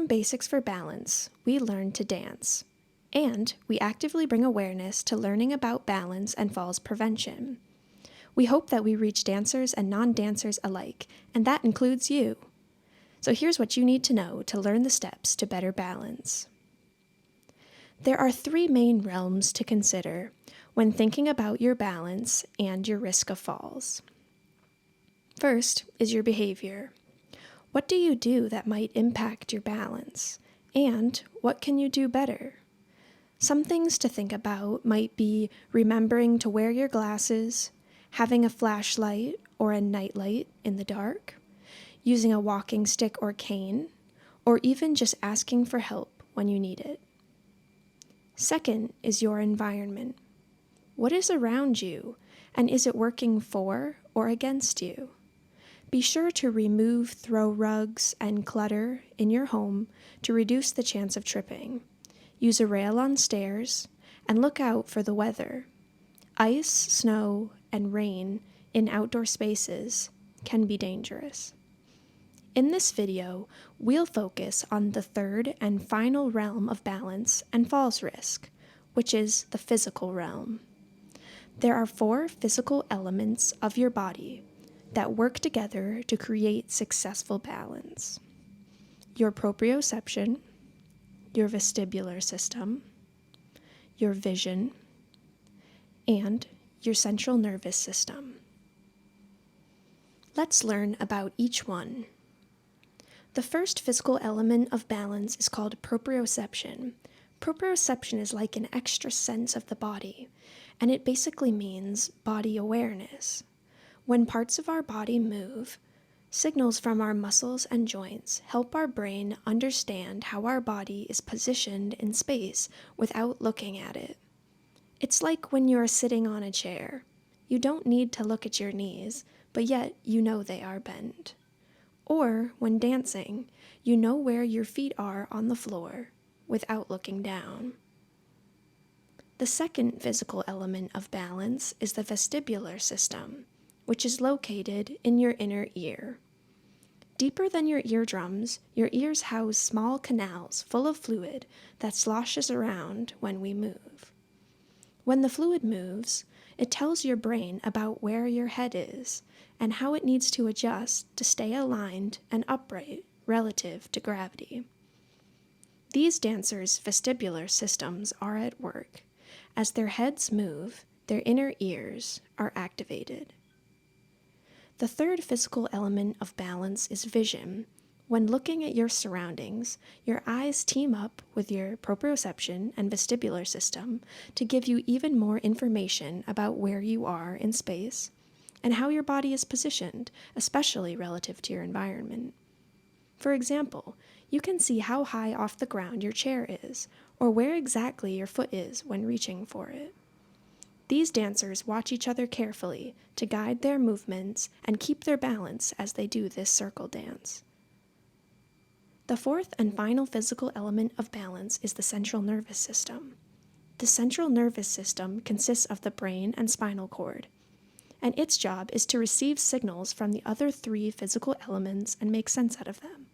Basics for Balance, we learn to dance. And we actively bring awareness to learning about balance and falls prevention. We hope that we reach dancers and non-dancers alike, and that includes you. So here's what you need to know to learn the steps to better balance. There are 3 main realms to consider when thinking about your balance and your risk of falls. First is your behavior. What do you do that might impact your balance? And what can you do better? Some things to think about might be remembering to wear your glasses, having a flashlight or a nightlight in the dark, using a walking stick or cane, or even just asking for help when you need it. Second is your environment. What is around you, and is it working for or against you? Be sure to remove throw rugs and clutter in your home to reduce the chance of tripping. Use a rail on stairs, and look out for the weather. Ice, snow, and rain in outdoor spaces can be dangerous. In this video, we'll focus on the third and final realm of balance and falls risk, which is the physical realm. There are 4 physical elements of your body that work together to create successful balance. Your proprioception, your vestibular system, your vision, and your central nervous system. Let's learn about each one. The first physical element of balance is called proprioception. Proprioception is like an extra sense of the body, and it basically means body awareness. When parts of our body move, signals from our muscles and joints help our brain understand how our body is positioned in space without looking at it. It's like when you are sitting on a chair. You don't need to look at your knees, but yet you know they are bent. Or when dancing, you know where your feet are on the floor without looking down. The second physical element of balance is the vestibular system, which is located in your inner ear. Deeper than your eardrums, your ears house small canals full of fluid that sloshes around when we move. When the fluid moves, it tells your brain about where your head is and how it needs to adjust to stay aligned and upright relative to gravity. These dancers' vestibular systems are at work. As their heads move, their inner ears are activated. The third physical element of balance is vision. When looking at your surroundings, your eyes team up with your proprioception and vestibular system to give you even more information about where you are in space and how your body is positioned, especially relative to your environment. For example, you can see how high off the ground your chair is, or where exactly your foot is when reaching for it. These dancers watch each other carefully to guide their movements and keep their balance as they do this circle dance. The fourth and final physical element of balance is the central nervous system. The central nervous system consists of the brain and spinal cord, and its job is to receive signals from the other 3 physical elements and make sense out of them.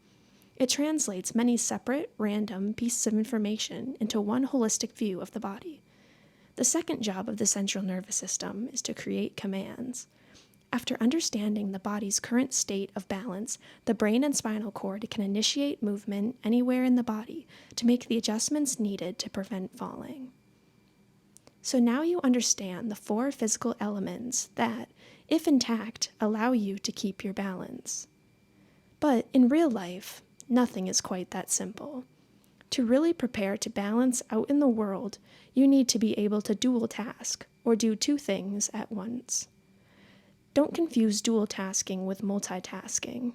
It translates many separate, random pieces of information into one holistic view of the body. The second job of the central nervous system is to create commands. After understanding the body's current state of balance, the brain and spinal cord can initiate movement anywhere in the body to make the adjustments needed to prevent falling. So now you understand the 4 physical elements that, if intact, allow you to keep your balance. But in real life, nothing is quite that simple. To really prepare to balance out in the world, you need to be able to dual task, or do 2 things at once. Don't confuse dual tasking with multitasking.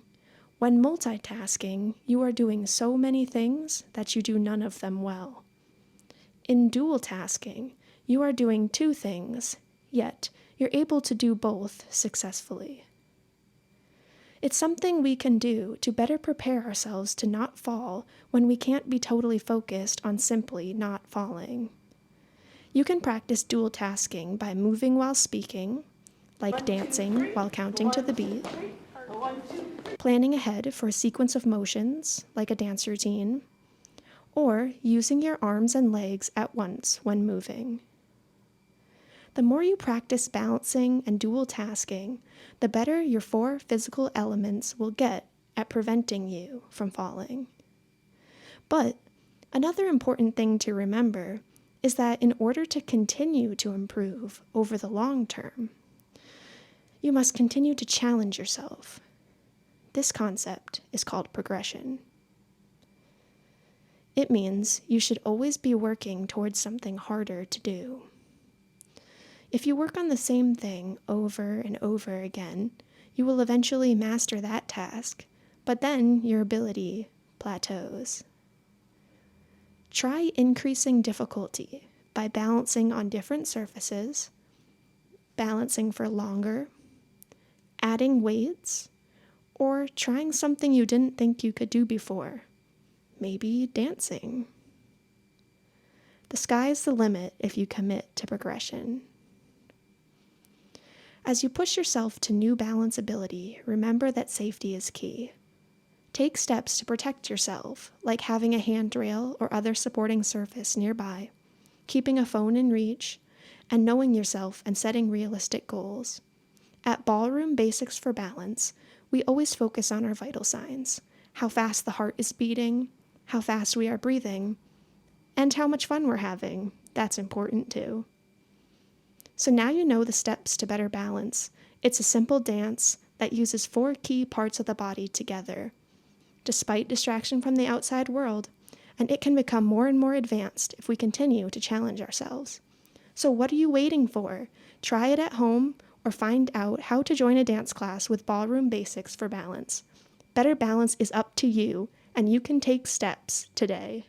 When multitasking, you are doing so many things that you do none of them well. In dual tasking, you are doing 2 things, yet you're able to do both successfully. It's something we can do to better prepare ourselves to not fall when we can't be totally focused on simply not falling. You can practice dual tasking by moving while speaking, like dancing while counting to the beat, planning ahead for a sequence of motions, like a dance routine, or using your arms and legs at once when moving. The more you practice balancing and dual tasking, the better your 4 physical elements will get at preventing you from falling. But another important thing to remember is that in order to continue to improve over the long term, you must continue to challenge yourself. This concept is called progression. It means you should always be working towards something harder to do. If you work on the same thing over and over again, you will eventually master that task, but then your ability plateaus. Try increasing difficulty by balancing on different surfaces, balancing for longer, adding weights, or trying something you didn't think you could do before, maybe dancing. The sky's the limit if you commit to progression. As you push yourself to new balance ability, remember that safety is key. Take steps to protect yourself, like having a handrail or other supporting surface nearby, keeping a phone in reach, and knowing yourself and setting realistic goals. At Ballroom Basics for Balance, we always focus on our vital signs, how fast the heart is beating, how fast we are breathing, and how much fun we're having. That's important too. So now you know the steps to better balance. It's a simple dance that uses 4 key parts of the body together, despite distraction from the outside world, and it can become more and more advanced if we continue to challenge ourselves. So what are you waiting for? Try it at home or find out how to join a dance class with Ballroom Basics for Balance. Better balance is up to you, and you can take steps today.